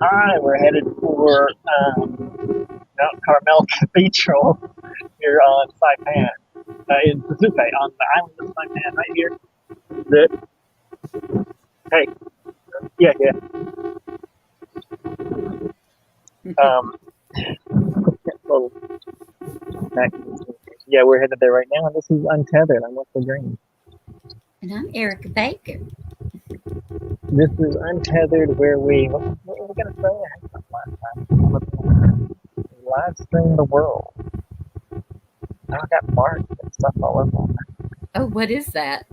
Hi, we're headed for Mount Carmel Cathedral here on Saipan, in Pacific, on the island of Saipan, right here. Hey, yeah. Um, little back to the station. Yeah, we're headed there right now. This is Untethered. I'm Wesley Green. And I'm Erica Baker. This is Untethered, where what were we going to say? I had something last time. Live stream the world. I got marks and stuff all over. Oh, what is that?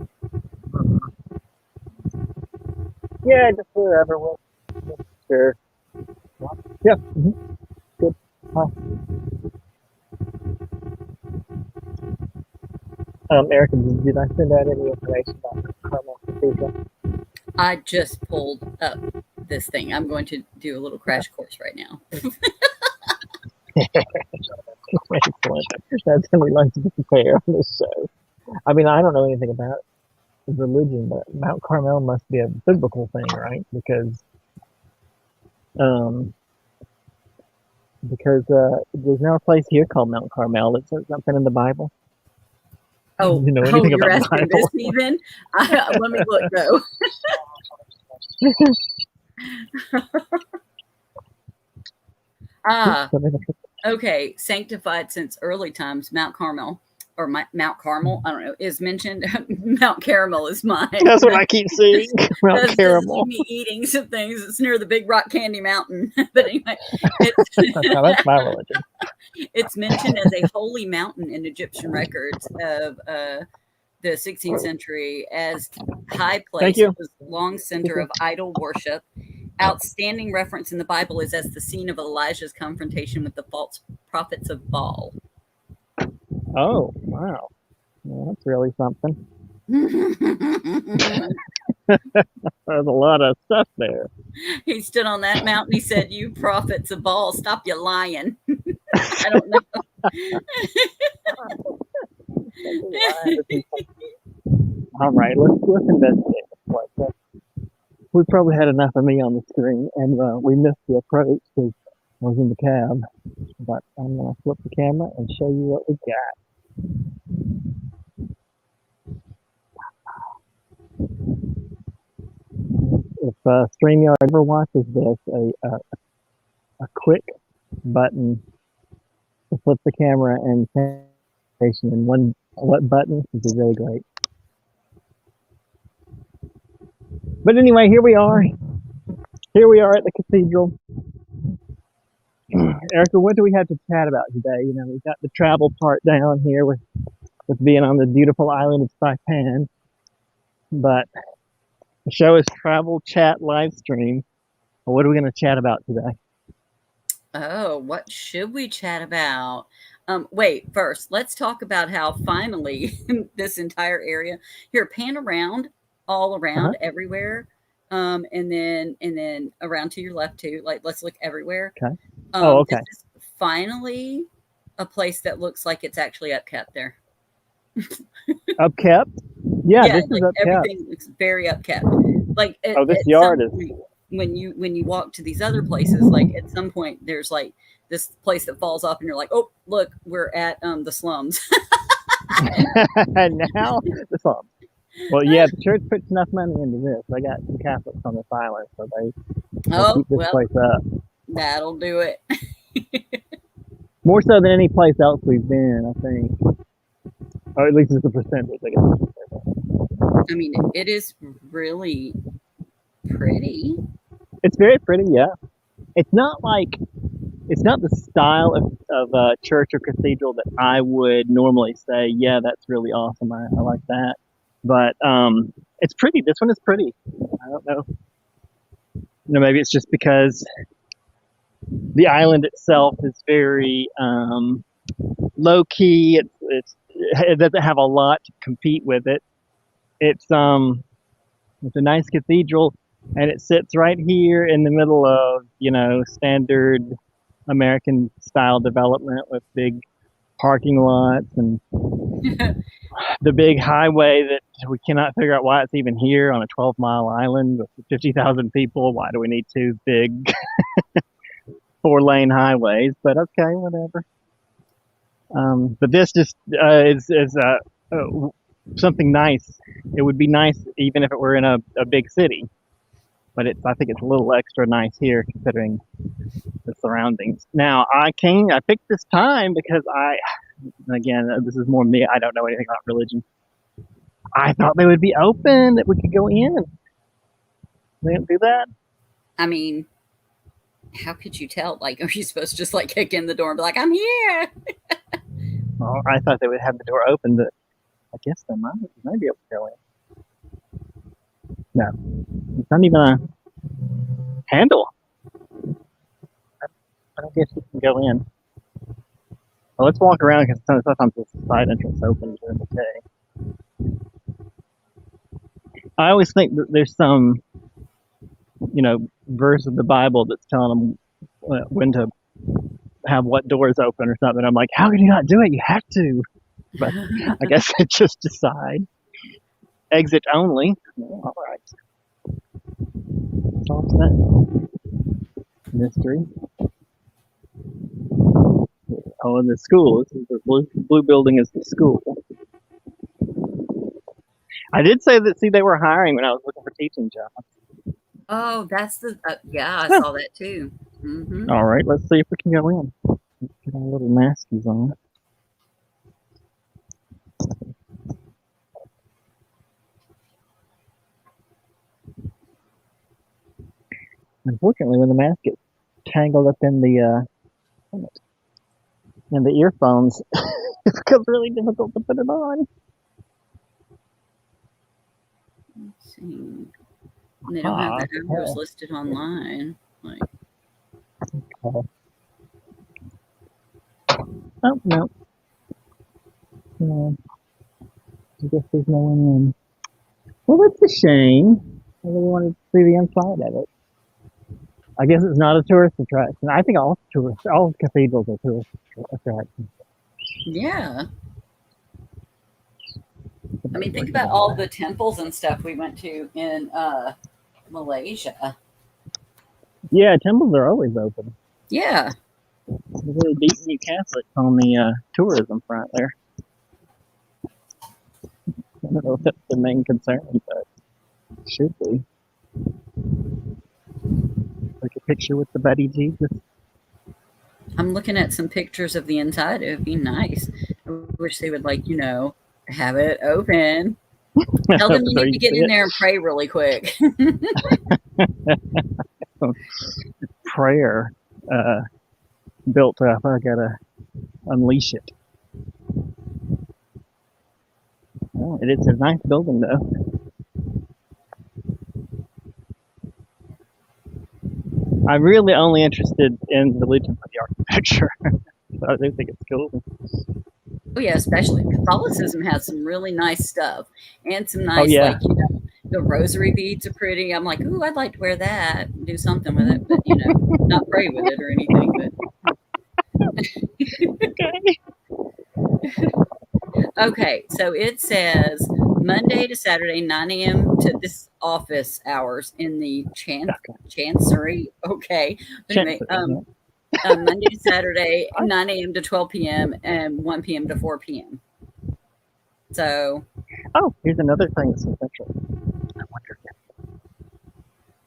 Yeah, just wherever. We'll sure. Yeah. Good. Hi. Erica, did I send out any information about Carmel Cathedral? I just pulled up this thing. I'm going to do a little crash course right now. Excellent. That's how we like to prepare on this show. I mean, I don't know anything about religion, but Mount Carmel must be a biblical thing, right? Because there's now a place here called Mount Carmel. Is there something in the Bible? Oh, you know anything you're about asking this, Stephen? Let me look, though. Okay. Sanctified since early times, Mount Carmel, or Mount Carmel, I don't know, is mentioned. Mount Caramel is mine. That's what I keep seeing. Mount Caramel. Me eating some things. It's near the Big Rock Candy Mountain. But anyway, that's my religion. It's mentioned as a holy mountain in Egyptian records of the 16th century as high place. It was long center of idol worship. Outstanding reference in the Bible is as the scene of Elijah's confrontation with the false prophets of Baal. Oh, wow. Well, that's really something. There's a lot of stuff there. He stood on that mountain. He said, "You prophets of Baal, stop your lying." I don't know. All right, let's investigate. We probably had enough of me on the screen, and we missed the approach because I was in the cab. But I'm going to flip the camera and show you what we got. If StreamYard ever watches this, a quick button to flip the camera and station in one button would be really great. But anyway, here we are. Here we are at the cathedral. Erica, what do we have to chat about today? You know, we've got the travel part down here with being on the beautiful island of Saipan. But the show is Travel Chat Live Stream. What are we going to chat about today? Oh, what should we chat about? Wait, first, let's talk about how finally this entire area here, pan around, all around, everywhere, and then around to your left too. Like, let's look everywhere. Okay. Okay. This is finally a place that looks like it's actually upkept there. Upkept? Yeah, this is upkept. Everything looks very upkept. Like, this yard is. When you walk to these other places, like at some point there's like this place that falls off, and you're like, oh, look, we're at the slums. And now the slums. Well, yeah, the church puts enough money into this. They got some Catholics on this island, so they keep this place up. That'll do it. More so than any place else we've been, I think. Or at least it's a percentage, I guess. I mean, it is really pretty. It's very pretty, yeah. It's not the style of church or cathedral that I would normally say, yeah, that's really awesome. I like that. But it's pretty. This one is pretty. I don't know. You know, maybe it's just because the island itself is very low key. It doesn't have a lot to compete with it. It's a nice cathedral, and it sits right here in the middle of, you know, standard American style development with big parking lots and the big highway that we cannot figure out why it's even here on a 12-mile island with 50,000 people. Why do we need two big 4-lane highways? But okay, whatever. But this just is something nice. It would be nice even if it were in a big city. But I think it's a little extra nice here considering the surroundings. Now, I picked this time because again, this is more me. I don't know anything about religion. I thought they would be open, that we could go in. They didn't do that? I mean, how could you tell? Like, are you supposed to just like kick in the door and be like, I'm here? Well, I thought they would have the door open, but I guess they might be able to go in. No, it's not even a handle. I don't guess you can go in. Well, let's walk around because sometimes the side entrance opens during the day. I always think that there's some, verse of the Bible that's telling them when to have what doors open or something. I'm like, how can you not do it? You have to. But I guess they just decide. Exit only. All right. Solve that mystery. Oh, and the school. This is the blue building is the school. I did say that, they were hiring when I was looking for teaching jobs. Oh, that's yeah, I saw that too. Mm-hmm. All right, let's see if we can go in. Let's get our little masks on. Unfortunately, when the mask gets tangled up in the earphones, it becomes really difficult to put it on. Let's see. And they don't have the numbers listed online. Like, oh no. No. I guess there's no one in. Well, that's a shame. I really wanted to see the inside of it. I guess it's not a tourist attraction. I think all cathedrals are tourist attractions. Yeah. I mean, think about all the temples and stuff we went to in Malaysia. Yeah, temples are always open. Yeah. They're really beating you Catholics on the tourism front there. I don't know if that's the main concern, but it should be. Like a picture with the buddy Jesus. I'm looking at some pictures of the inside. It would be nice. I wish they would, have it open. Tell them you need to get in there and pray really quick. Prayer built up. I gotta unleash it. Oh, it's a nice building, though. I'm really only interested in religion for the architecture. So I do think it's cool. Oh yeah, especially Catholicism has some really nice stuff and some nice, the rosary beads are pretty. I'm like, ooh, I'd like to wear that and do something with it, but not pray with it or anything. But okay, so it says Monday to Saturday, 9 a.m. to this office hours in the Chancery. Okay. Anyway, Monday to Saturday, 9 a.m. to 12 p.m. and 1 p.m. to 4 p.m. So. Oh, here's another thing that's essential. I wonder if it's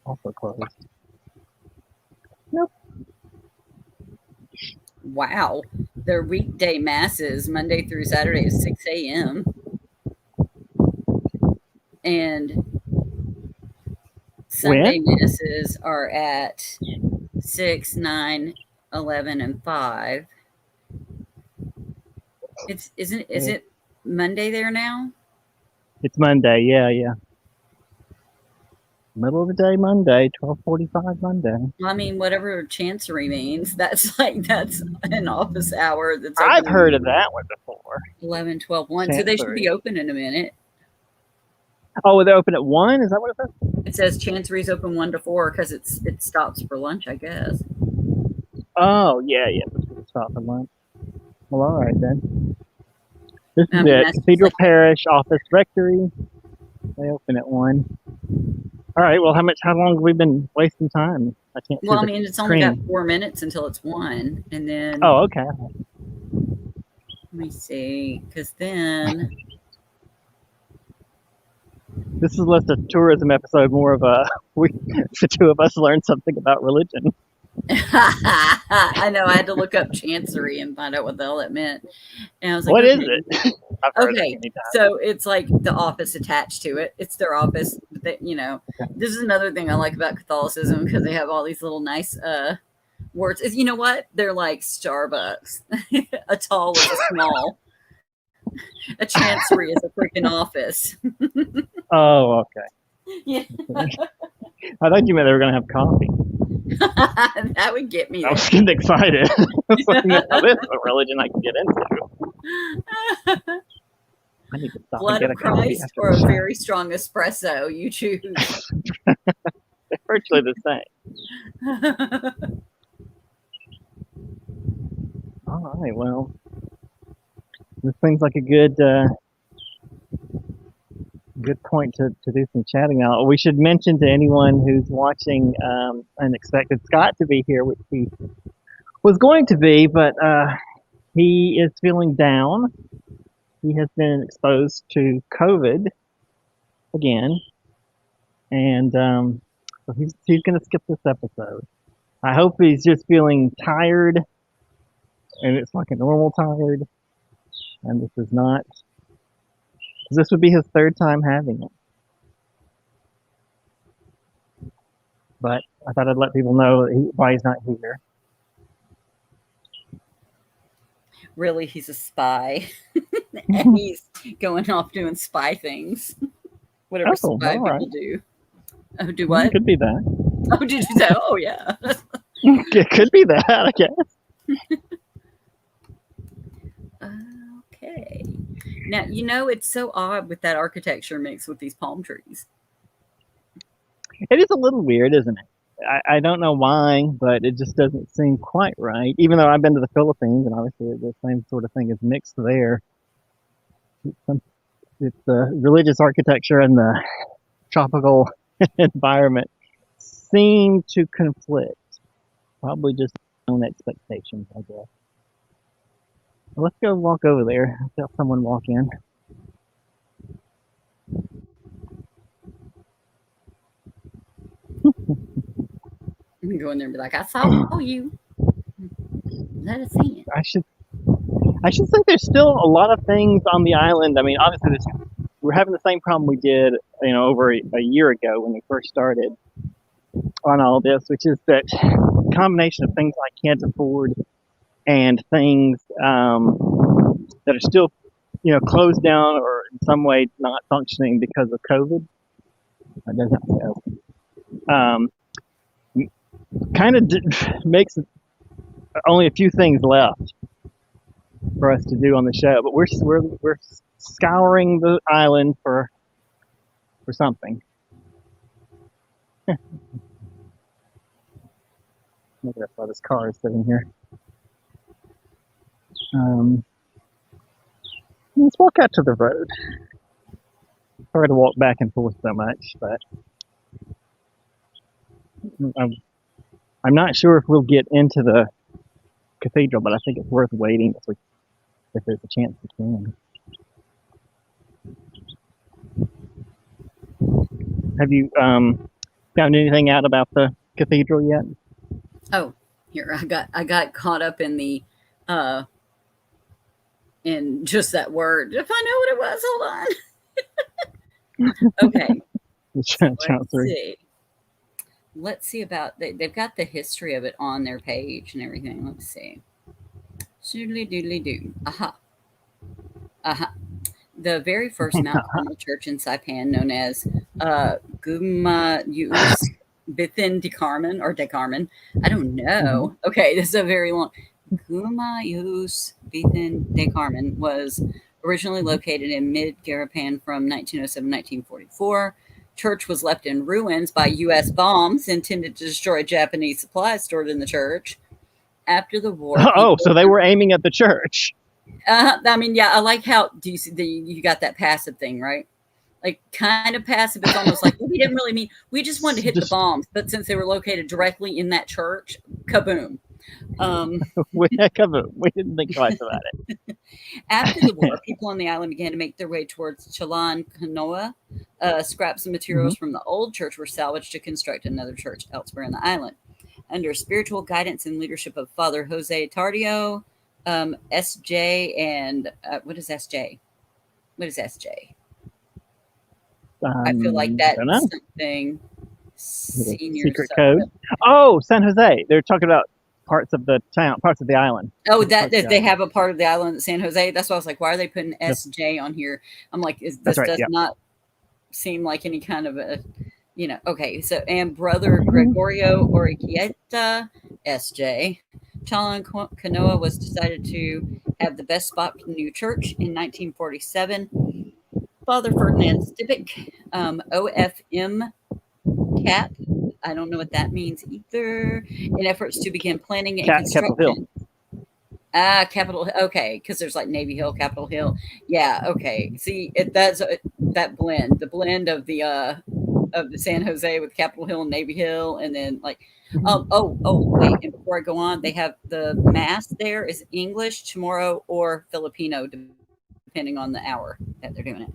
also closed. Nope. Wow. Their weekday masses, Monday through Saturday, is 6 a.m. And Sunday masses are at 6, 9, 11, and 5. Is it Monday there now? It's Monday, yeah. Middle of the day Monday, 12:45 Monday. I mean, whatever Chancery means, that's an office hour. That's open. I've heard of that one before. 11, 12, 1. Chancery. So they should be open in a minute. Oh, they're open at 1? Is that what it says? It says Chancery's open 1 to 4 because it stops for lunch, I guess. Oh, yeah. It's stop for lunch. Well, all right then. This is it. Cathedral Parish Office Rectory. They open at 1. All right. Well, how long have we been wasting time? I can't see Well, I the mean, it's only got screen. 4 minutes until it's 1, and then Oh, okay. let me see, because then This is less a tourism episode, more of a the two of us learn something about religion. I know I had to look up chancery and find out what the hell that meant, and I was like, What is okay, it? I've heard it okay, many times. so it's like the office attached to it. It's their office. That, Okay. this is another thing I like about Catholicism because they have all these little nice words. Is, you know what? They're like Starbucks. A tall is a small. A chancery is a freaking office. Oh, okay. Yeah, I thought you meant they were going to have coffee. that would get me I was there. getting excited. I was like, now this is a religion I can get into. I need to stop and Blood get of a coffee Christ after or the a show. very strong espresso, you choose. They're virtually the same. All right. Well, this seems like a good point to do some chatting now. We should mention to anyone who's watching and expected Scott to be here, which he was going to be, but he is feeling down. He has been exposed to COVID again, and so he's going to skip this episode. I hope he's just feeling tired, and it's like a normal tired, and this is not. This would be his 3rd time having it. But I thought I'd let people know why he's not here. Really, he's a spy. And he's going off doing spy things. Whatever spy people do. Oh, do what? It could be that. Oh, did you say? Oh, yeah. It could be that, I guess. Okay. Now, it's so odd with that architecture mixed with these palm trees. It is a little weird, isn't it? I don't know why, but it just doesn't seem quite right. Even though I've been to the Philippines, and obviously the same sort of thing is mixed there. It's the religious architecture and the tropical environment seem to conflict. Probably just own expectations, I guess. Well, let's go walk over there. I'll tell someone walk in. You can go in there and be like, I saw you. Let us see it. I should say there's still a lot of things on the island. I mean, obviously we're having the same problem we did, over a year ago when we first started on all this, which is that combination of things I can't afford and things that are still, closed down or in some way not functioning because of COVID. That doesn't kind of makes only a few things left for us to do on the show, but we're scouring the island for something. Maybe that's why this car is sitting here. Let's walk out to the road. Sorry to walk back and forth so much, but I'm not sure if we'll get into the cathedral, but I think it's worth waiting if there's a chance we can. Have you found anything out about the cathedral yet? Oh, here I got caught up in the in just that word. If I know what it was, hold on. Okay. Let's see about they've got the history of it on their page and everything. Let's see. Doodly doodly doo. Aha. The very first Mount Carmel church in Saipan, known as Gumayus Bithin de Carmen or de Carmen. I don't know. Mm-hmm. Okay, this is a very long. Gumayus Bithin de Carmen was originally located in mid-Garapan from 1907 to 1944. Church was left in ruins by U.S. bombs intended to destroy Japanese supplies stored in the church. After the war. So they were aiming at the church. I mean, yeah, I like how, do you see you got that passive thing, right? like kind of passive. It's almost like we didn't really mean, we just wanted to hit the bombs, but since they were located directly in that church, kaboom. We didn't think twice about it. After the war, people on the island began to make their way towards Chalan Kanoa. Scraps and materials from the old church were salvaged to construct another church elsewhere in the island. Under spiritual guidance and leadership of Father Jose Tardio, SJ, and what is SJ? What is SJ? I feel like that's something senior secret code. Oh, San Jose. They're talking about parts of the town, parts of the island. Oh, that they have a part of the island at San Jose. That's why I was like, why are they putting SJ on here? I'm like, this does not seem like any kind of a, okay. So, and Brother Gregorio Oriquieta, SJ. Chalan Kanoa was decided to have the best spot for the new church in 1947. Father Ferdinand Stibic, OFM Cap. I don't know what that means either. In efforts to begin planning and construction. Capitol Hill. Okay, because there's like Navy Hill, Capitol Hill. Yeah. Okay. See, that's that blend. The blend of the San Jose with Capitol Hill and Navy Hill, and then like, wait. And before I go on, they have the mass there is English, Chamorro, or Filipino, depending on the hour that they're doing it.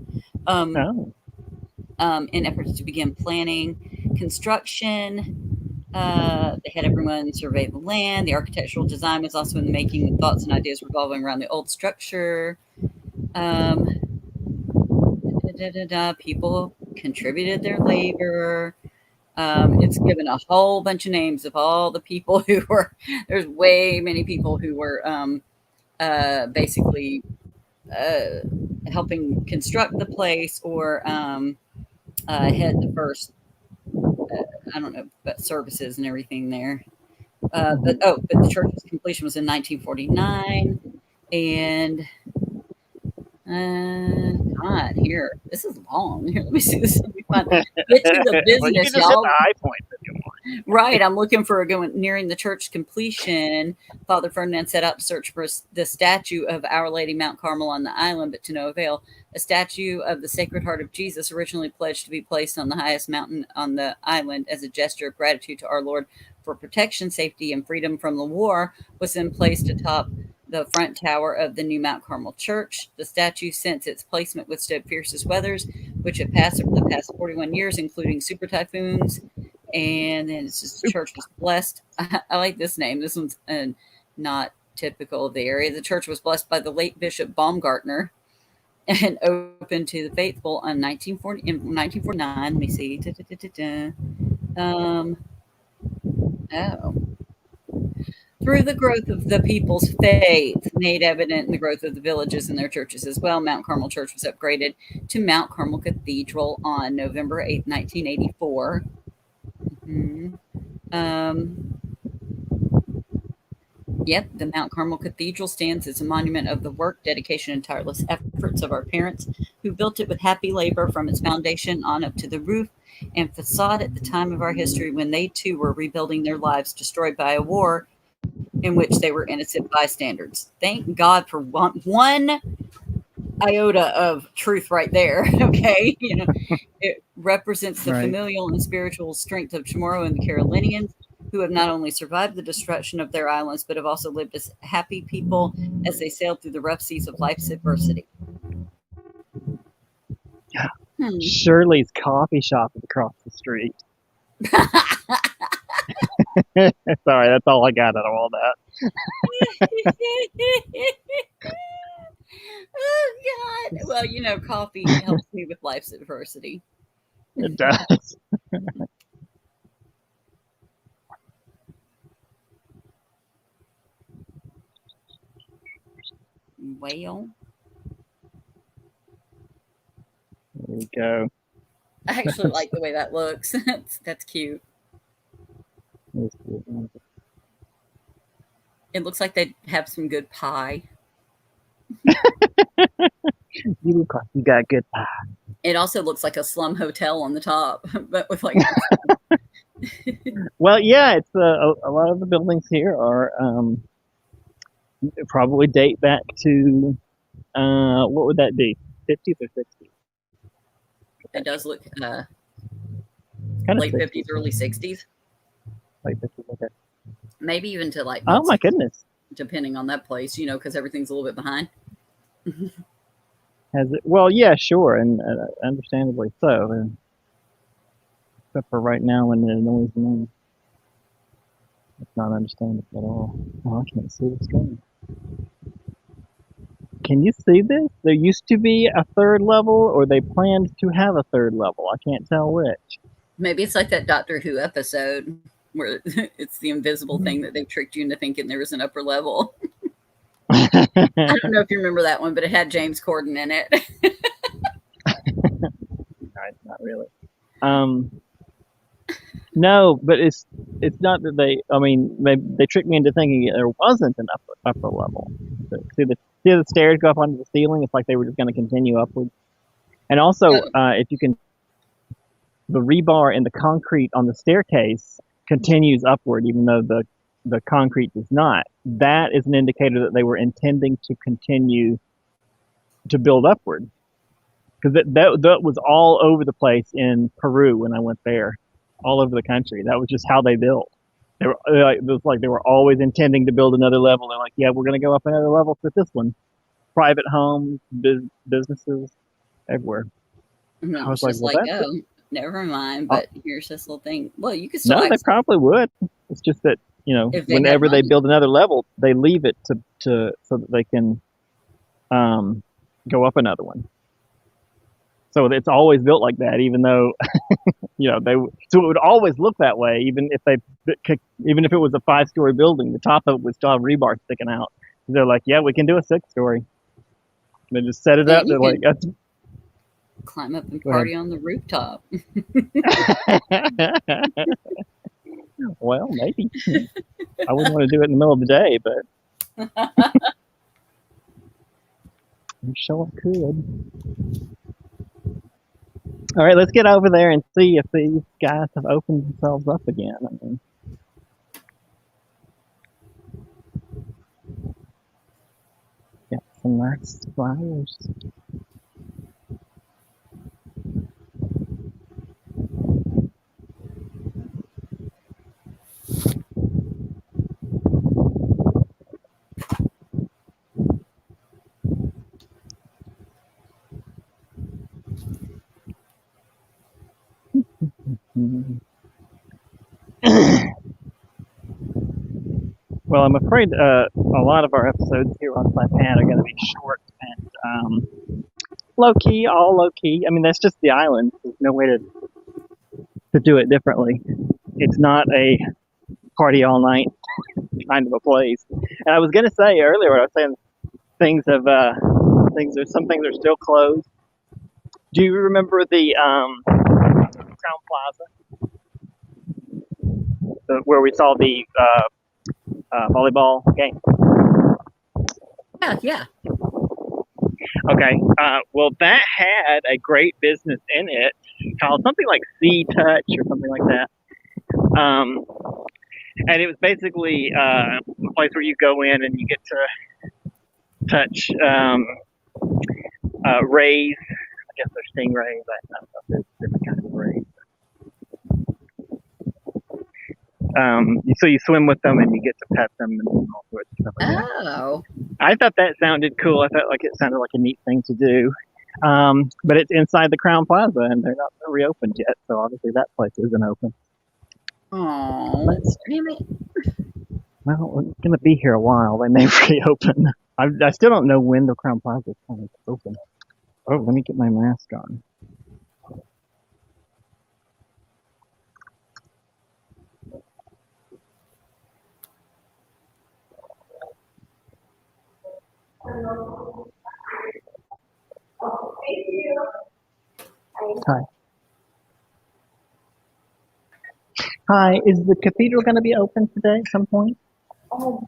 In efforts to begin planning construction, they had everyone survey the land. The architectural design was also in the making, with thoughts and ideas revolving around the old structure. People contributed their labor. It's given a whole bunch of names of all the people who were, there's way many people who were basically helping construct the place or had the first, I don't know, but services and everything there. But the church's completion was in 1949, and God, here, this is long. Here, let me see this. Let me find. Get to the business, well, you can just y'all. hit the high points if you want. Right, I'm looking for nearing the church completion. Father Ferdinand set out to search for the statue of Our Lady Mount Carmel on the island, but to no avail. A statue of the Sacred Heart of Jesus, originally pledged to be placed on the highest mountain on the island as a gesture of gratitude to our Lord for protection, safety, and freedom from the war, was then placed atop the front tower of the new Mount Carmel Church. The statue, since its placement, withstood fiercest weathers, which have passed over the past 41 years, including super typhoons. And then it's just, the church was blessed. I like this name. This one's not typical of the area. The church was blessed by the late Bishop Baumgartner and opened to the faithful in 1949. Let me see. Through the growth of the people's faith, made evident in the growth of the villages and their churches as well, Mount Carmel Church was upgraded to Mount Carmel Cathedral on November 8th, 1984. The Mount Carmel Cathedral stands as a monument of the work, dedication, and tireless efforts of our parents who built it with happy labor from its foundation on up to the roof and facade at the time of our history when they too were rebuilding their lives destroyed by a war in which they were innocent bystanders. Thank God for one iota of truth right there. Okay. It represents the familial and spiritual strength of Chamorro and the Carolinians, who have not only survived the destruction of their islands, but have also lived as happy people as they sailed through the rough seas of life's adversity. Shirley's coffee shop is across the street. Sorry, that's all I got out of all that. Oh, God. Well, coffee helps me with life's adversity. It does. Well, there we go. I actually like the way that looks. That's cute. It looks like they have some good pie. You look like you got good pie. It also looks like a slum hotel on the top, but with like. Well, yeah, it's a lot of the buildings here are probably date back to what would that be? 50s or 60s? It does look Kind of late 60s. 50s, early 60s. Late 50s, okay. Maybe even to like Oh my goodness. depending on that place, because everything's a little bit behind. Has it? Well, yeah, sure, and understandably so. And except for right now when it annoys me. It's not understandable at all. Oh, I can't see the screen. Can you see this? There used to be a third level, or they planned to have a third level. I can't tell which. Maybe it's like that Doctor Who episode where it's the invisible thing that they tricked you into thinking there was an upper level. I don't know if you remember that one, but it had James Corden in it. Not really. No, but it's not that they. I mean, they tricked me into thinking there wasn't an upper level. See the stairs go up onto the ceiling. It's like they were just going to continue upwards. And also, if you can, the rebar in the concrete on the staircase continues upward, even though the concrete does not. That is an indicator that they were intending to continue to build upward. Because that was all over the place in Peru when I went there, all over the country. That was just how they built. It was like they were always intending to build another level. They're like, yeah, we're going to go up another level with this one. Private homes, businesses, everywhere. And I was just well, like, oh, never mind. But here's this little thing. Well, you could still. No, they probably would. It's just that whenever they build another level, they leave it to so that they can go up another one. So it's always built like that, even though so it would always look that way, even if it was a 5-story building, the top of it would still have rebar sticking out. They're like, yeah, we can do a 6-story. They just set it up. They're like, climb up and party on the rooftop. Well, maybe. I wouldn't want to do it in the middle of the day, but I'm sure I could. All right, let's get over there and see if these guys have opened themselves up again. I mean, got some nice flowers. Well, I'm afraid a lot of our episodes here on Saipan are going to be short and low-key, all low-key. I mean, that's just the island. There's no way to do it differently. It's not a party all night kind of a place. And I was going to say earlier, I was saying some things are still closed. Do you remember the Crown Plaza, where we saw the volleyball game? Yeah. Okay. Well, that had a great business in it called something like Sea Touch or something like that. And it was basically a place where you go in and you get to touch rays. I guess they're stingrays. I don't know if there's different kinds of rays. So you swim with them and you get to pet them and all sorts of stuff like that. Oh. I thought that sounded cool. I thought it sounded like a neat thing to do. But it's inside the Crown Plaza and they're not reopened yet, so obviously that place isn't open. Oh, damn it. Well, we're going to be here a while. They may reopen. I still don't know when the Crown Plaza is going to open. Oh, let me get my mask on. Hi. Hi, is the cathedral going to be open today at some point? No,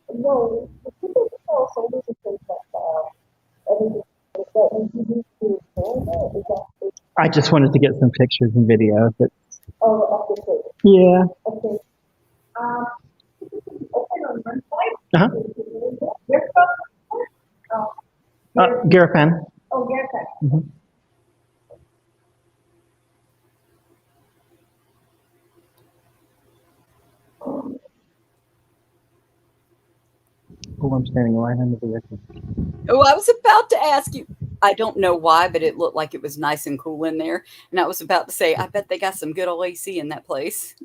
I just wanted to get some pictures and videos. okay. Yeah. Okay. Open on one Uh-huh. side. Garapan. Oh, yes, sir. Mm-hmm. Oh, I'm standing right under the exit. Oh, I was about to ask you. I don't know why, but it looked like it was nice and cool in there. And I was about to say, I bet they got some good old AC in that place.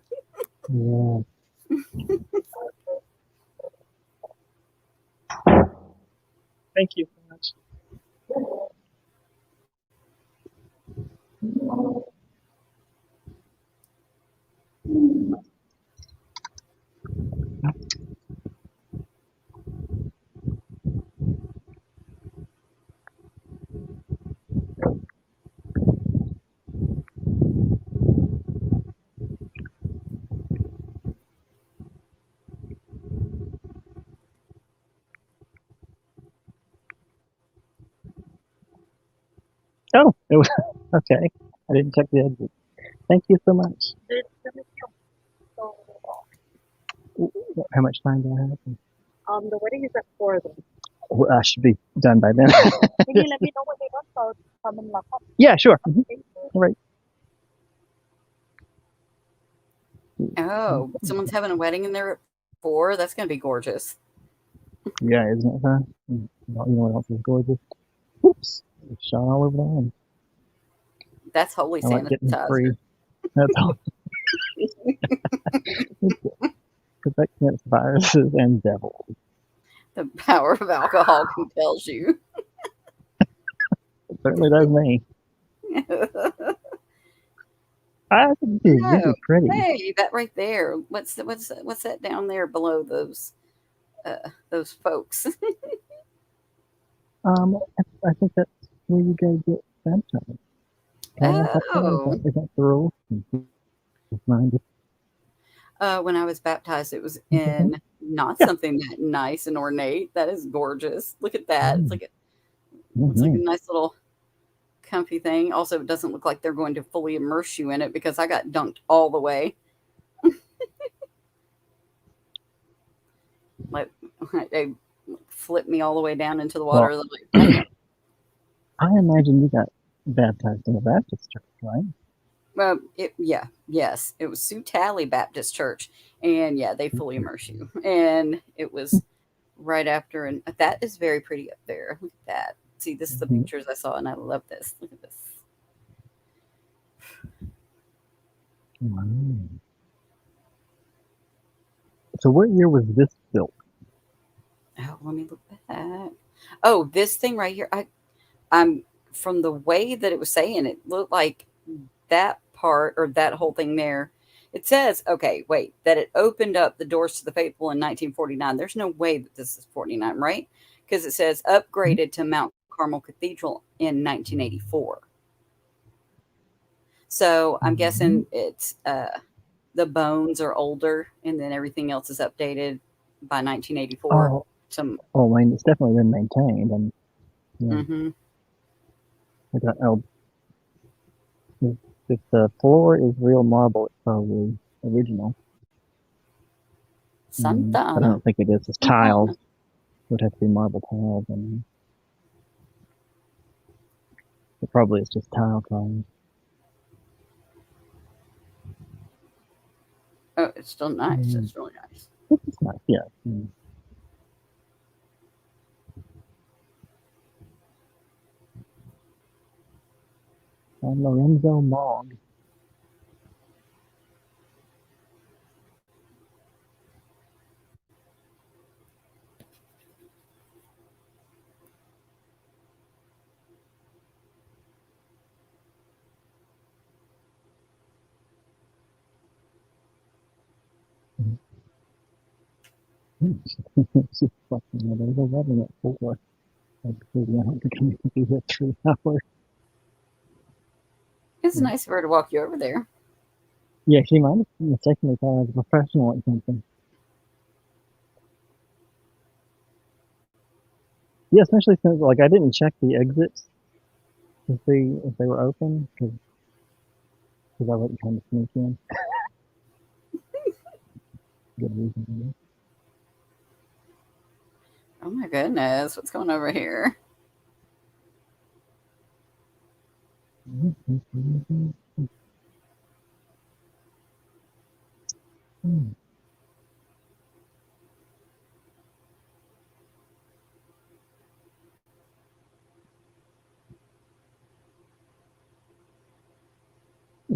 Yeah. Thank you so much. Oh, it was okay. I didn't check the exit. Thank you so much. How much time do I have? The wedding is at 4 then. Well, I should be done by then. Can you let me know what they want so come and lock up? Yeah, sure. All right. Oh, someone's having a wedding in there at 4. That's going to be gorgeous. Yeah, isn't it fun? You know what else is gorgeous? Oops. It's shot all over the hand. That's holy I like getting free. sanitizer. That's all. Protects against viruses and devils. The power of alcohol compels you. It certainly does me. I think this is really pretty. Hey, that right there. What's that down there below those folks? I think that's where you go get baptized. Oh. Is that the rule? When I was baptized, it was in not something that nice and ornate. That is gorgeous. Look at that. It's like a nice little comfy thing. Also, it doesn't look like they're going to fully immerse you in it because I got dunked all the way. Like they flipped me all the way down into the water. Well, I imagine you got baptized in a Baptist church, right? Yes. It was Sioux Tally Baptist Church, and yeah, they fully immerse you. And it was right after, and that is very pretty up there. Look at that. See, this is the pictures I saw, and I love this. Look at this. Wow. So, what year was this built? Oh, let me look back. Oh, this thing right here. I'm from the way that it was saying, it looked like that part or that whole thing there. It says, okay, wait, that it opened up the doors to the faithful in 1949. There's no way that this is 49, right? Because it says upgraded to Mount Carmel Cathedral in 1984. So I'm guessing it's the bones are older, and then everything else is updated by 1984. I mean, it's definitely been maintained, and if the floor is real marble, it's probably original. But I don't think it is. It's tiles. It would have to be marble tiles, and it probably is just tile tiles. Oh, it's still nice. It's really nice. It's nice, yeah. And Lorenzo Mogg. She's fucking there's 11 at 4. I don't think I'm going to be here 3 hours. It's nice of her to walk you over there. Yeah, she might have mistakenly thought I was a professional at something. Yeah, especially since I didn't check the exits to see if they were open because I wasn't trying to sneak in. Good reason. Oh my goodness, what's going over here?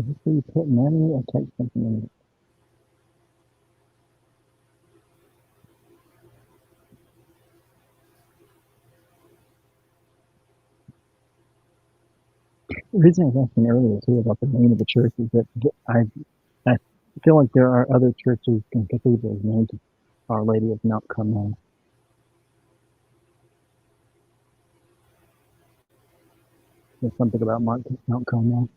Is this where you put money or take something in it? The reason I was asking earlier too about the name of the church is that I feel like there are other churches and cathedrals named Our Lady of Mount Carmel. There's something about Mount Carmel.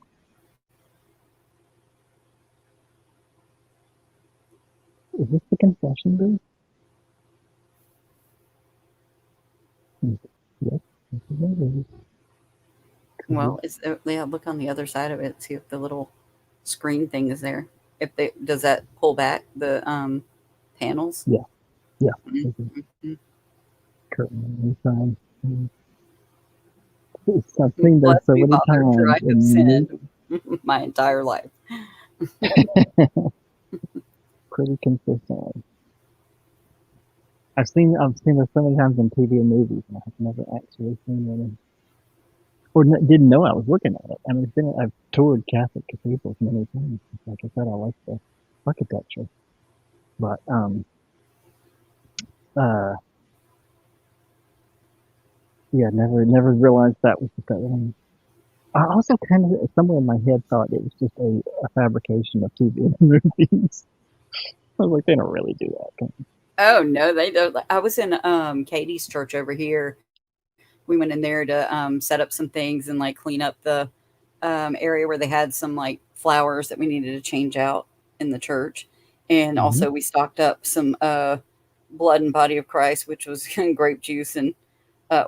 Is this the confession booth? Yes. This is it. Well, yeah, look on the other side of it. See if the little screen thing is there. If they does that pull back the panels? Yeah. Yeah. Mm-hmm. Curtain inside. I've seen those Bless so me, many Father, for I times. have sinned my entire life. Pretty consistently. I've seen this so many times in TV and movies, and I've never actually seen it, or didn't know I was looking at it. I mean, I've toured Catholic cathedrals many times. Like I said, I like the architecture, but uh, yeah, never realized that was just that one. I also kind of somewhere in my head thought it was just a fabrication of TV and movies. I was like, they don't really do that. Oh no, they don't. I was in Katie's church over here. We went in there to set up some things and like clean up the area where they had some like flowers that we needed to change out in the church, and Mm-hmm. also we stocked up some blood and body of Christ, which was grape juice and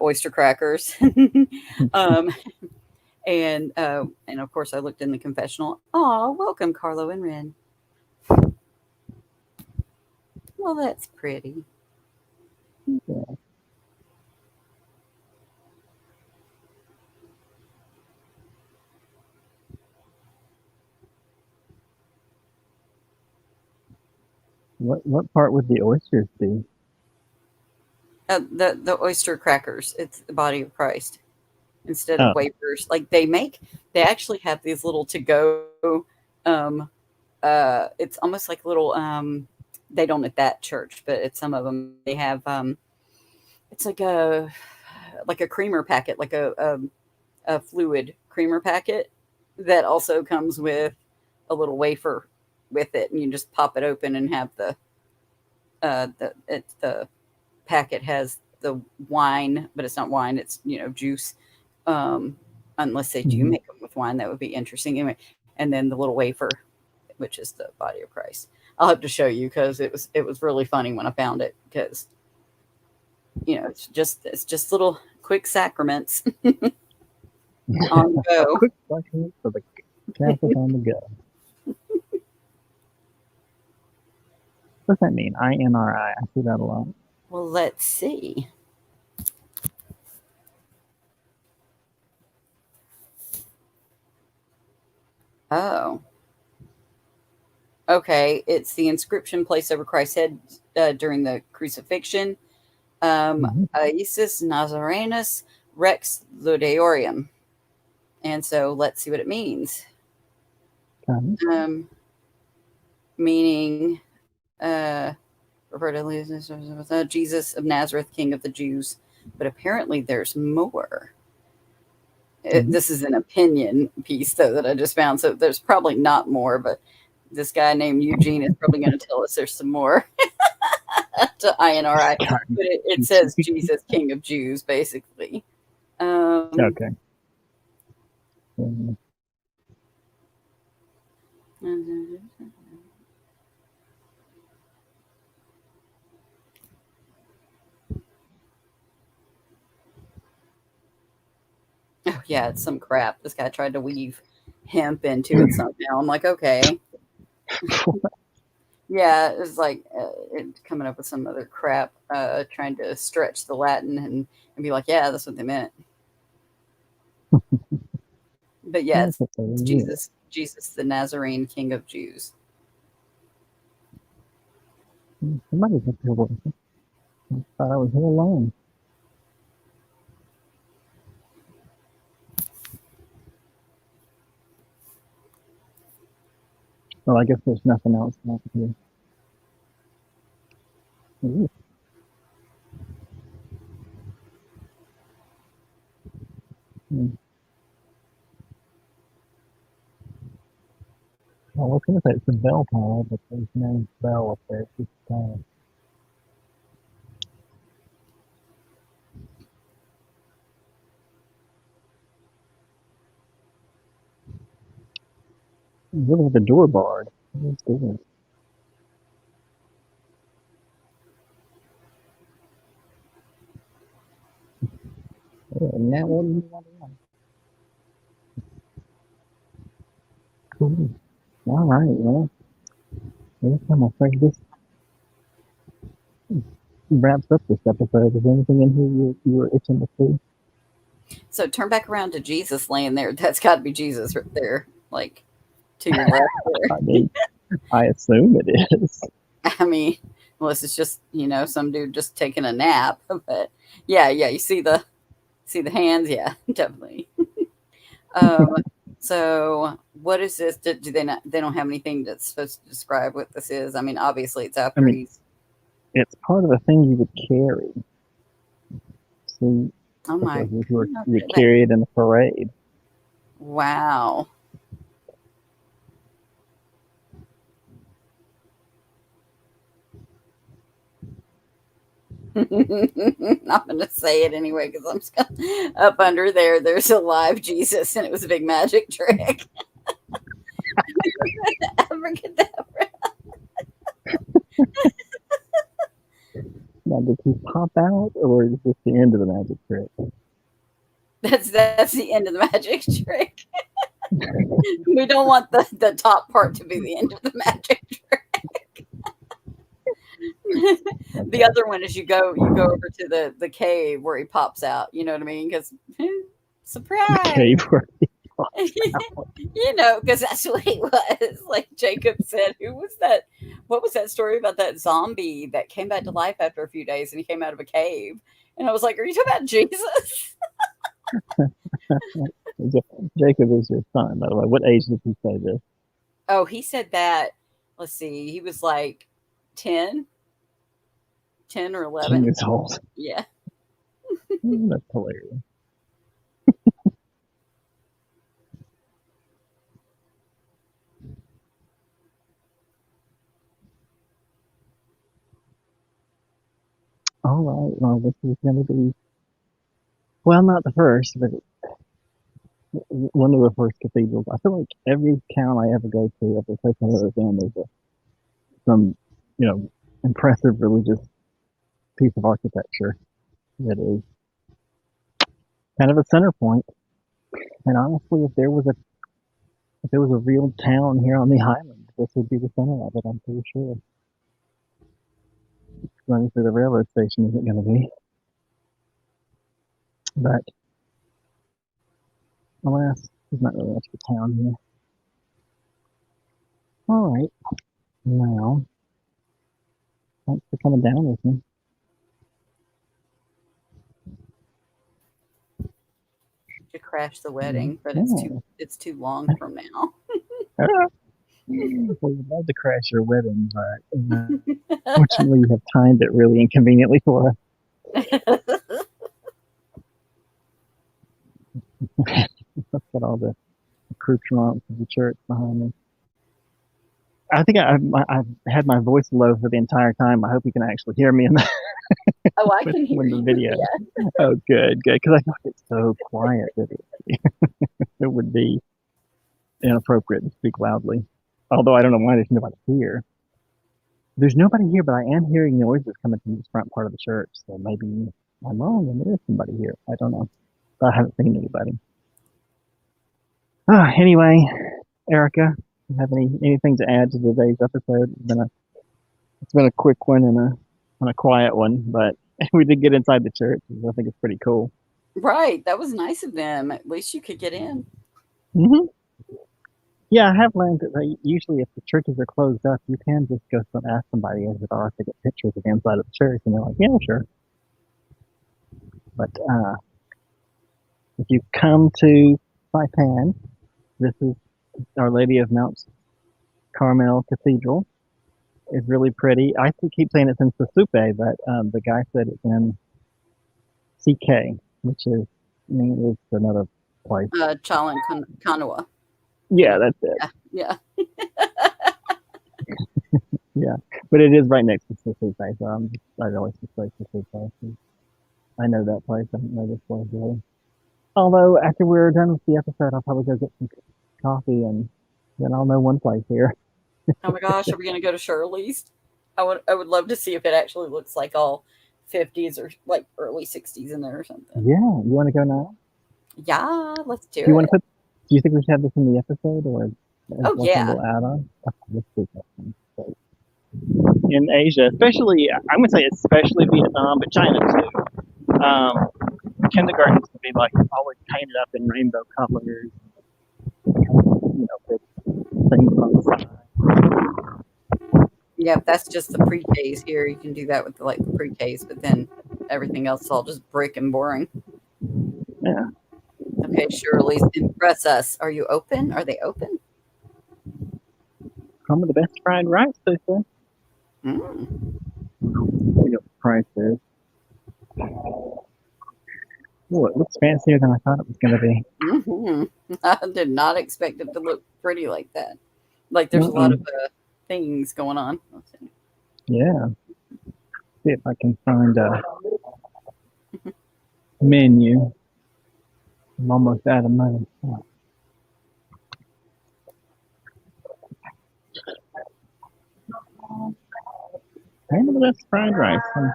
oyster crackers. um, and of course, I looked in the confessional. Oh, welcome, Carlo and Ren. Well, that's pretty. Yeah. What part would the oysters be? The oyster crackers. It's the body of Christ instead of Oh. wafers. Like they actually have these little to go. Um, it's almost like little. They don't at that church, but at some of them they have. It's like a creamer packet, like a fluid creamer packet that also comes with a little wafer with it, and you just pop it open and have the packet has the wine, but it's not wine, it's juice. Unless they do Mm-hmm. make them with wine, that would be interesting. Anyway, and then the little wafer, which is the body of Christ. I'll have to show you because it was really funny when I found it because it's just little quick sacraments on the A go. quick second for the Catholic on the go. What's that mean? INRI. I see that a lot. Well, let's see. Oh, okay. It's the inscription placed over Christ's head during the crucifixion. Mm-hmm. Iesus Nazarenus Rex Ludeorium. And so let's see what it means. Okay. Meaning, Jesus of Nazareth, King of the Jews. But apparently there's more. Mm-hmm. This is an opinion piece, though, that I just found. So there's probably not more, but this guy named Eugene is probably going to tell us there's some more to INRI. But it says Jesus, King of Jews, basically. Okay. Oh, yeah, it's some crap. This guy tried to weave hemp into it somehow. I'm like, okay. Yeah, it was like coming up with some other crap, trying to stretch the Latin and be like, yeah, that's what they meant. But yeah, it's Jesus, the Nazarene King of Jews. Somebody's up here working. I thought I was here alone. Well, I guess there's nothing else left here. Ooh. Hmm. Well, I was going to say it's a bell tower, but there's no bell up there. It's just a tower. Look at the door barred. What's this? Yeah, now what do you want to know? Cool. All right. Well, I'm afraid this wraps up this episode. Is there anything in here you were itching to see? So turn back around to Jesus laying there. That's got to be Jesus right there, like to your left there. I mean, I assume it is. I mean, unless it's just some dude just taking a nap. But yeah, you see the hands. Yeah, definitely. So what is this? Do they not? They don't have anything that's supposed to describe what this is. I mean, obviously it's after he's. It's part of the thing you would carry. See, Oh my! you would carry it in the parade. Wow. I'm going to say it anyway because I'm just gonna, up under there. There's a live Jesus, and it was a big magic trick. Abracadabra. Now, did he pop out, or is this the end of the magic trick? That's the end of the magic trick. We don't want the top part to be the end of the magic trick. The other one is you go over to the cave where he pops out. You know what I mean? Because surprise. The cave where he pops out. Because that's what he was. Like Jacob said, who was that? What was that story about that zombie that came back to life after a few days and he came out of a cave? And I was like, are you talking about Jesus? Jacob is your son, by the way. What age did he say this? Oh, he said that. Let's see. He was like 10 or 11. 10 years old. Yeah. That's hilarious. All right. Well, this is going to be, well, not the first, but one of the first cathedrals. I feel like every town I ever go to, every place I've ever been, there's some, impressive religious piece of architecture that is kind of a center point. And honestly, if there was a real town here on the island, this would be the center of it. I'm pretty sure. Running through the railroad station isn't going to be, but alas, there's not really much of a town here. All right, now thanks for coming down with me. To crash the wedding, but it's too long from now. We would love to crash your wedding, but fortunately you have timed it really inconveniently for us. I've got all the accoutrements of the church behind me. I think I've had my voice low for the entire time. I hope you can actually hear me in the Oh, I can hear the video. Yeah. Oh, good. Because I thought it's so quiet that it would be inappropriate to speak loudly. Although I don't know why there's nobody here. There's nobody here, but I am hearing noises coming from this front part of the church. So maybe I'm wrong and there is somebody here. I don't know. But I haven't seen anybody. Anyway, Erica, do you have anything to add to today's episode? It's been a quick one and a quiet one, but we did get inside the church, which I think is pretty cool. Right. That was nice of them. At least you could get in. Mm-hmm. Yeah, I have learned that usually if the churches are closed up, you can just go and ask somebody as it are to get pictures of the inside of the church, and they're like, yeah, sure. But if you come to Saipan, this is Our Lady of Mount Carmel Cathedral is really pretty. I keep saying it's in Sasupe, but the guy said it's in CK, which is, I mean, it's another place. Chalan Kanawa. Yeah, that's it. Yeah. Yeah, but it is right next to Sasupe, so I always just say Sasupe. I know that place. I don't know this place really. Although after we're done with the episode, I'll probably go get some coffee, and then I'll know one place here. Oh my gosh, are we gonna go to Shirley's? I would love to see if it actually looks like all 50s or like early 60s in there or something. Yeah, you want to go now? Yeah, let's do Do you want it. to put? Do you think we should have this in the episode, or Oh yeah, add-on? Okay, let's do that. So, in Asia, especially, I'm gonna say especially Vietnam, but China too. Kindergartens can be like always painted up in rainbow colors. You know, big things on the side. yeah. That's just the pre-Ks here. You can do that with like the pre-Ks, but then everything else is all just brick and boring. Yeah. Okay, Shirley's, impress us. Are you open? Are they open? Some of the best fried rice, they say. Mm. What the price is. Oh, it looks fancier than I thought it was going to be. Mm-hmm. I did not expect it to look pretty like that. Like there's a lot of things going on. Let's see. Yeah. See if I can find a menu. I'm almost out of money. Oh. Kind of the best fried rice. I'm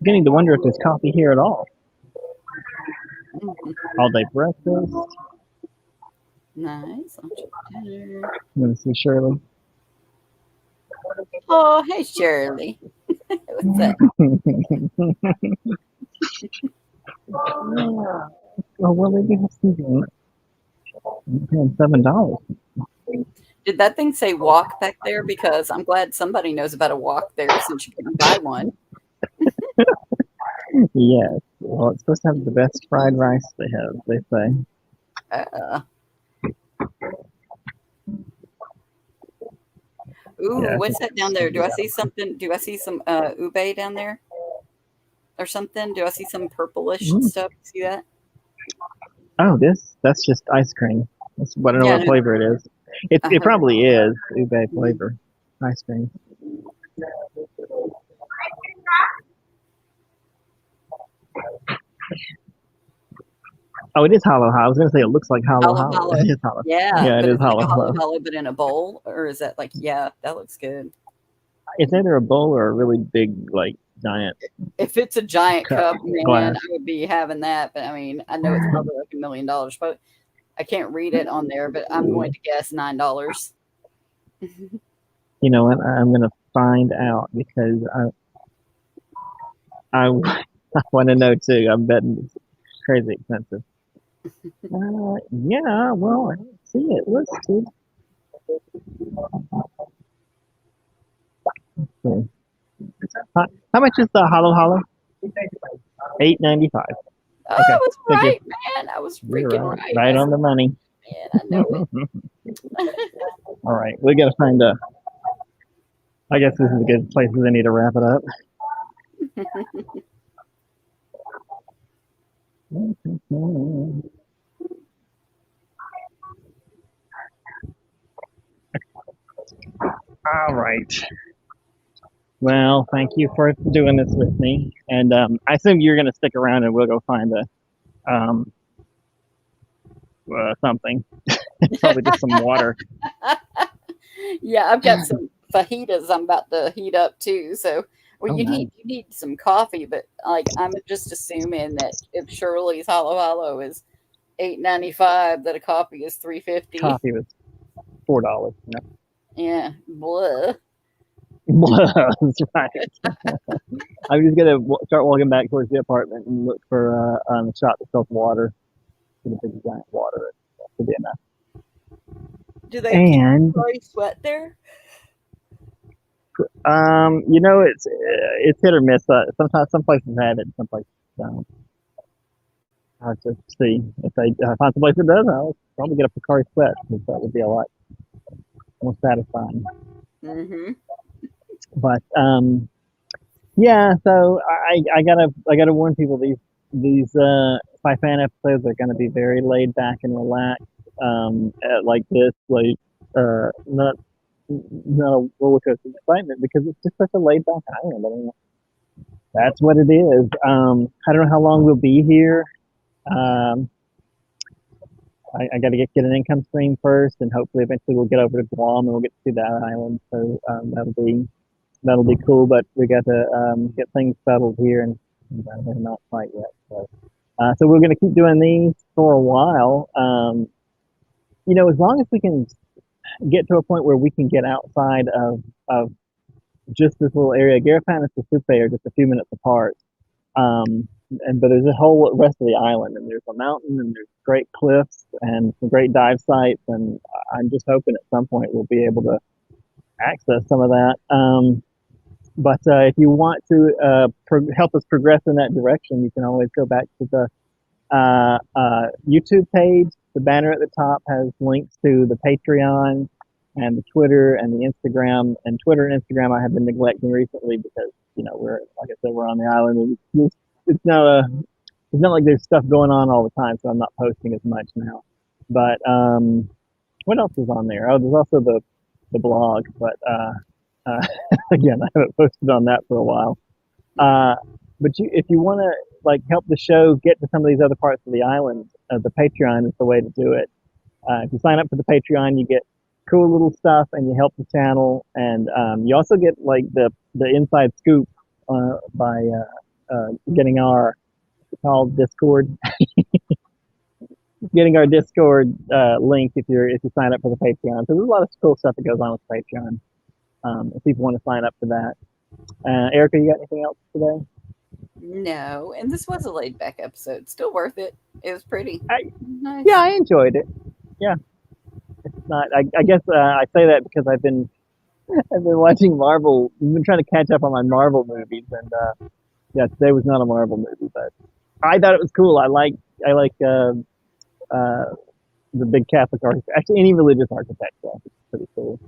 beginning to wonder if there's coffee here at all. Mm-hmm. All day breakfast. Nice. Lunch and dinner. I'm going to see Shirley. Oh, hey Shirley. What's up? Oh, well, they have something. $7. Did that thing say walk back there? Because I'm glad somebody knows about a walk there since you couldn't buy one. Yes. Well, it's supposed to have the best fried rice they have, they say. Ooh, Yeah, what's that down there? Do I see something? Do I see some ube down there? Or something? Do I see some purplish stuff? See that? Oh, that's just ice cream. I don't know what flavor it is. It probably is ube flavor ice cream. Oh, it is hollow. I was going to say it looks like hollow. It is hollow. Yeah, it is hollow. Like hollow, but in a bowl, or is that like? Yeah, that looks good. It's either a bowl or a really big, like giant. If it's a giant cup, man, glass. I would be having that. But I mean, I know it's probably like $1 million, but I can't read it on there. But I'm going to guess $9. You know what? I'm going to find out because I want to know too. I'm betting it's crazy expensive. Yeah, well, I don't see it listed. Let's see. How much is the hollow? $8.95. Oh, I was right, man. I was freaking right. Right on the money. Man, I know it. All right, we got to find a. I guess this is a good place they need to wrap it up. All right. Well, thank you for doing this with me, and I assume you're going to stick around, and we'll go find something. Probably just some water. Yeah, I've got some fajitas I'm about to heat up too. So, well, you need some coffee, but like I'm just assuming that if Shirley's Hollow is $8.95, that a coffee is $3.50. Coffee was $4. You know? Yeah, blah. That's right. I'm just gonna start walking back towards the apartment and look for a shop that sells water. For the big giant water, that should be enough. Do they keep sweat there? You know, it's hit or miss. Sometimes some places have it, some places don't. I'll have to see if I find some place that does. I'll probably get a Pocari Sweat because that would be a lot more satisfying. Mm-hmm. But yeah, so I gotta warn people, these Saipan episodes are gonna be very laid back and relaxed, like this, like not a roller coaster of excitement, because it's just such a laid back island. I mean, that's what it is. I don't know how long we'll be here. Um, I got to get an income stream first, and hopefully eventually we'll get over to Guam and we'll get to see that island. So that'll be cool. But we got to get things settled here, and they're not quite yet. So we're going to keep doing these for a while. As long as we can get to a point where we can get outside of just this little area. Garapan and Supe are just a few minutes apart. But there's a whole rest of the island, and there's a mountain, and there's great cliffs, and some great dive sites, and I'm just hoping at some point we'll be able to access some of that. But if you want to help us progress in that direction, you can always go back to the YouTube page. The banner at the top has links to the Patreon and the Twitter and the Instagram. And Twitter and Instagram I have been neglecting recently because, we're, like I said, we're on the island. It's not like there's stuff going on all the time, so I'm not posting as much now. But what else is on there? Oh, there's also the blog, but again, I haven't posted on that for a while. But if you want to help the show get to some of these other parts of the island, the Patreon is the way to do it. If you sign up for the Patreon, you get cool little stuff, and you help the channel, and you also get the inside scoop by getting our called Discord, getting our Discord link if you sign up for the Patreon. So there's a lot of cool stuff that goes on with Patreon. If people want to sign up for that. Erica, you got anything else today? No, and this was a laid back episode. Still worth it. It was pretty. Nice. Yeah, I enjoyed it. Yeah, it's not. I guess I say that because I've been watching Marvel. I've been trying to catch up on my Marvel movies, and yeah, today was not a Marvel movie, but I thought it was cool. I like the big Catholic architecture. Actually, any religious architecture, I think it's pretty cool.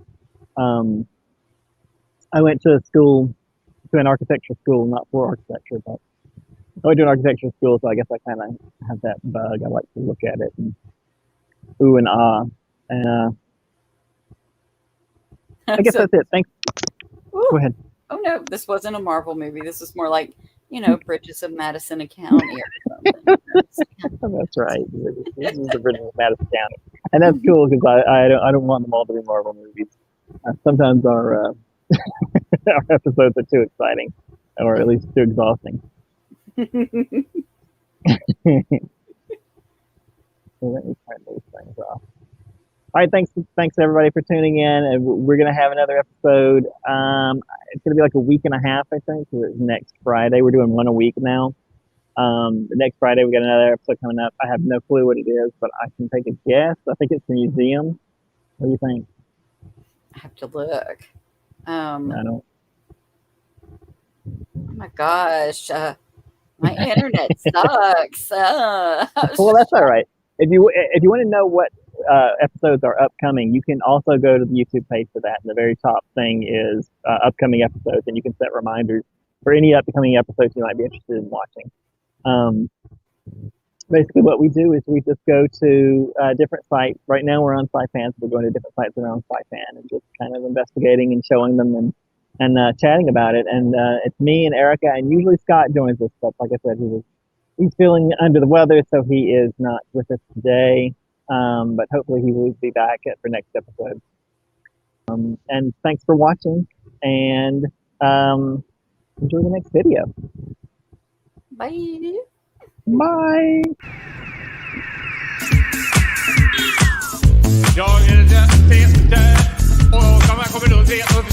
I went to an architecture school, not for architecture, but I went to an architecture school, so I guess I kind of have that bug. I like to look at it and ooh and ah. And I guess that's it. Thanks. Ooh. Go ahead. Oh no, this wasn't a Marvel movie. This is more like, Bridges of Madison County or something. That's right. This is the Bridges of Madison County, and that's cool because I don't want them all to be Marvel movies. Sometimes our our episodes are too exciting, or at least too exhausting. So let me turn these things off. All right, thanks everybody for tuning in, and we're gonna have another episode. It's gonna be like a week and a half, I think. Next Friday, we're doing one a week now. The next Friday we got another episode coming up. I have no clue what it is, but I can take a guess. I think it's the museum. What do you think? I have to look. I don't. Oh my gosh, my internet sucks. Well, that's all right. If you want to know what episodes are upcoming, you can also go to the YouTube page for that. And the very top thing is upcoming episodes, and you can set reminders for any upcoming episodes you might be interested in watching. Basically, what we do is we just go to different sites. Right now, we're on Saipan, so we're going to different sites around Saipan and just kind of investigating and showing them and chatting about it. And it's me and Erica, and usually Scott joins us. But like I said, he's feeling under the weather, so he is not with us today. But hopefully he will be back for next episode. And thanks for watching, and enjoy the next video. Bye. Bye. Jag är det Peter och kommer du se upp